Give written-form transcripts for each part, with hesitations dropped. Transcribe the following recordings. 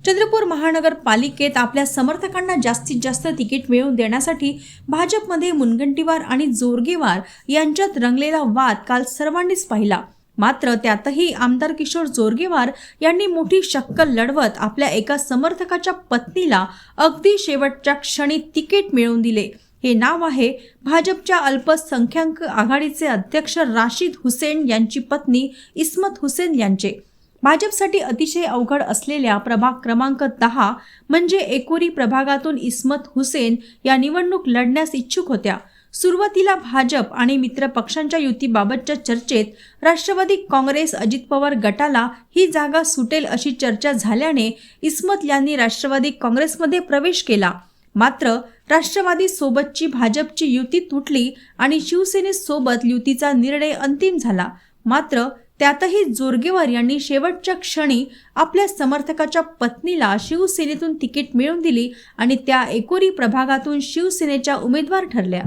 चंद्रपूर महानगरपालिकेत आपल्या समर्थकांना जास्तीत जास्त तिकीट मिळवून देण्यासाठी भाजपमध्ये मुनगंटीवार आणि जोरगेवार यांच्यात रंगलेला वाद काल सर्वांनीच पाहिला। मात्र त्यातही आमदार किशोर जोरगेवार यांनी मोठी शक्कल लढवत आपल्या एका समर्थकाच्या पत्नीला अगदी शेवटच्या क्षणी तिकीट मिळवून दिले। हे नाव आहे भाजपच्या अल्पसंख्याक आघाडीचे अध्यक्ष राशिद हुसेन यांची पत्नी इस्मत हुसेन यांचे। भाजपसाठी अतिशय अवघड असलेल्या प्रभाग क्रमांक 10 म्हणजे एकोरी प्रभागातून इस्मत हुसेन या निवडणूक लढण्यास इच्छुक होत्या। सुरुवातीला भाजप आणि मित्र पक्षांच्या युतीबाबतच्या चर्चेत राष्ट्रवादी काँग्रेस अजित पवार गटाला ही जागा सुटेल अशी चर्चा झाल्याने इस्मत यांनी राष्ट्रवादी काँग्रेसमध्ये प्रवेश केला। मात्र राष्ट्रवादी सोबतची भाजपची युती तुटली आणि शिवसेनेसोबत युतीचा निर्णय अंतिम झाला। मात्र त्यातही जोरगेवार यांनी शेवटच्या क्षणी आपल्या समर्थकाच्या पत्नीला शिवसेनेतून तिकीट मिळवून दिली आणि त्या एकोरी प्रभागातून शिवसेनेच्या उमेदवार ठरल्या।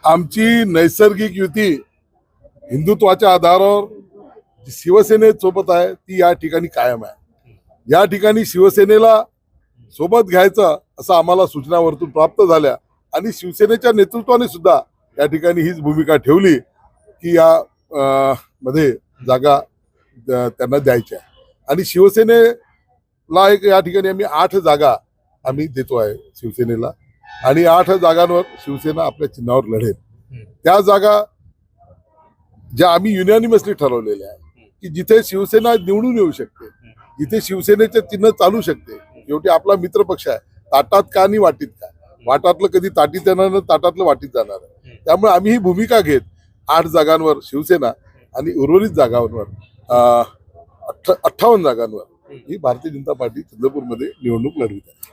आमची नैसर्गिक युती हिंदुत्वाच्या आधारावर शिवसेनेसोबत आहे ती या ठिकाणी कायम आहे। या ठिकाणी शिवसेनेला सोबत घ्यायचं असं आम्हाला सूचनावरतून प्राप्त झाल्या आणि शिवसेनेच्या नेतृत्वाने सुद्धा या ठिकाणी हीच भूमिका ठेवली की या मध्ये जागा त्यांना द्यायच्या आणि शिवसेनेला एक या ठिकाणी आम्ही 8 जागा आम्ही देतो आहे शिवसेनेला आणि 8 जागांवर शिवसेना आपल्या चिन्हावर लढेल। त्या जागा ज्या आम्ही युनॅनिमसली ठरवलेल्या आहे की जिथे शिवसेना निवडून येऊ शकते, जिथे शिवसेनेचे चिन्ह चालू शकते। शेवटी आपला मित्र पक्ष आहे, ताटात का आणि वाटीत का, वाटातलं कधी ताटीत येणार नाही, ताटातलं वाटीत जाणार आहे। त्यामुळे आम्ही ही भूमिका घेत 8 जागांवर शिवसेना आणि उर्वरित जागांवर 58 जागांवर ही भारतीय जनता पार्टी चंद्रपूरमध्ये निवडणूक लढवित आहे।